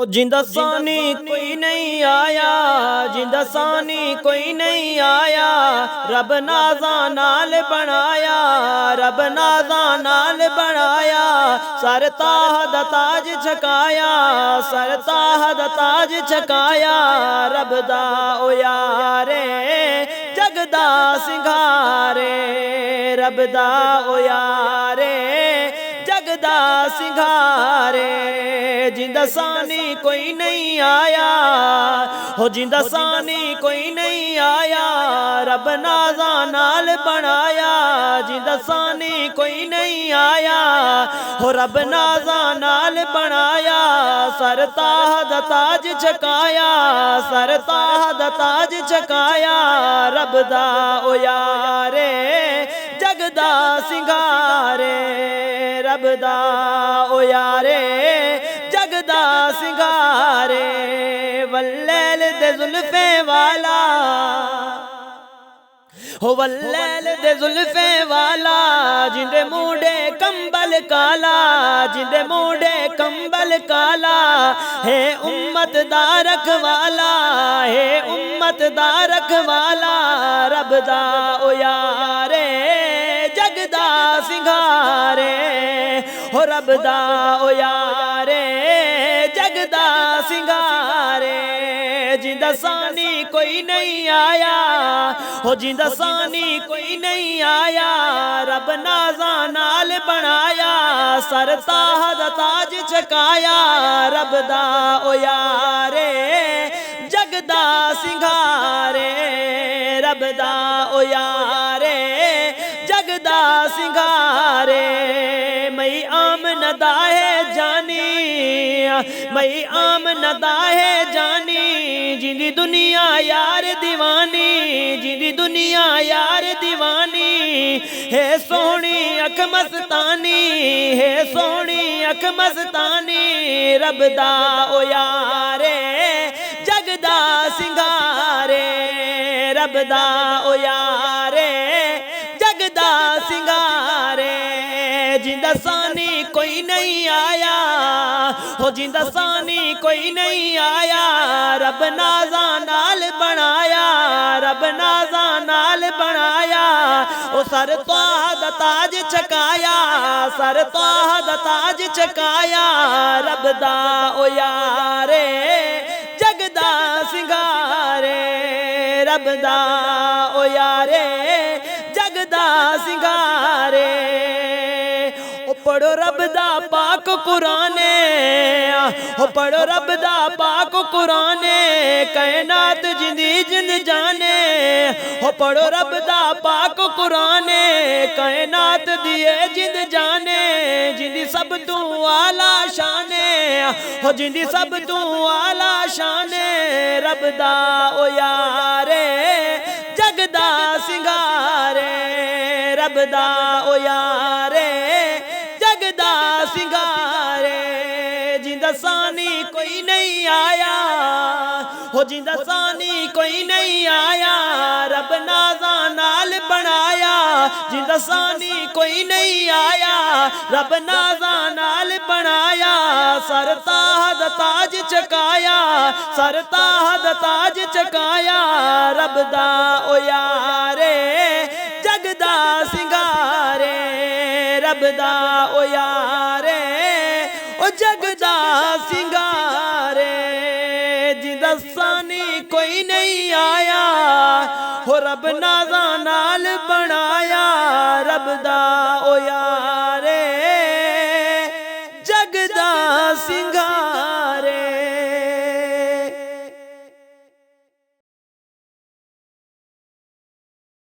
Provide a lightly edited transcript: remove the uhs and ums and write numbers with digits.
ओ जिंदा सानी कोई नहीं आया, जिंदा सानी कोई नहीं आया। रब नाज़ा नाल बनाया, रब नाज़ा नाल बनाया। सर ताह दा ताज छकाया, सर ताह दा ताज छकाया। रब दा ओ यारे जगदा सिंगारे, रब दा ओ यारे जगदा सिंगारे। जिंदा सानी कोई नहीं आया, हो जिंदा सानी कोई नहीं आया। रब नाज़ा नाल बनाया, जिंदा सानी कोई नहीं आया। हो रब नाज़ा नाल बनाया। सर ताह दा ताज छकाया, सर ताह दा ताज छकाया। रब दा ओ यारे जगदा सिंगारे, रब दा ओ यारे जगदा सिंगारे। वल्लैल दे जुल्फे वाला, हो वल्लैल दे जुल्फे वाला। जिंदे मूडे कंबल काला, जिंदे मूडे कंबल काला। है उम्मत दा रखवाला, है उम्मत दा रखवाला। रब दा ओ यारे जगदा सिंगारे, हो रब दा ओ यारे जगदा सिंगारे। जिंदा सानी कोई नहीं आया, हो जिंदा सानी कोई नहीं आया। रब नाज़ा नाल बनाया, सर ताह दा ताज छकाया। रब दा ओ यारे जगदा सिंगारे, रब दा ओ यारे जगदा सिंगारे। मई आम नदा है जानी, मई आम नदा है जानी। जिंदी दुनिया यार दीवानी, जिंदी दुनिया यार दीवानी। है सोहनी अख मस्तानी, है सोहनी अख मस्तानी। रब दा ओ यारे जगदा सिंगारे, रब दा ओ यारे जगदा सिंगारे। जिंदा सानी कोई नहीं आया, हो जिंदा सानी कोई नहीं आया। रब नाज़ा नाल बनाया, रब नाज़ा नाल बनाया। ओ सर ताह दा ताज छकाया, सर ताह दा ताज छकाया। रब दा ओ यारे जगदा सिंगारे, रब दा ओ यारे जगदा सिंगारे। ओ पढ़ो रब दा पाक कुराने, ओ पढ़ो रब दा पाक कुराने। कायनात जिंदी जिंद जाने, हो पढ़ो रब दा पाक कुराने। कायनात दिए जिंद जाने, जिंदी सब तू आला शाने, हो जिंदी सब तू आला शाने। रब दा ओ यारे जगदा सिंगारे, रब दा ओ यारे जगदा सिंगारे। जिंदा सानी कोई नहीं आया, हो जिंदा सानी कोई नहीं आया। रब नाज़ा नाल बनाया, जिंदा सानी कोई नहीं आया। रब नाज़ा नाल बनाया। सर ताह दा ताज छकाया, सर ताह दा ताज छकाया। रब दा ओ यारे जगदा सिंगारे, रब दा ओ यारे ओ जगदा सिंगारे। जिंदा सानी कोई नहीं आया, हो रब नाज़ा नाल बनाया। रब दा ओ यारे जगदा सिंगारे।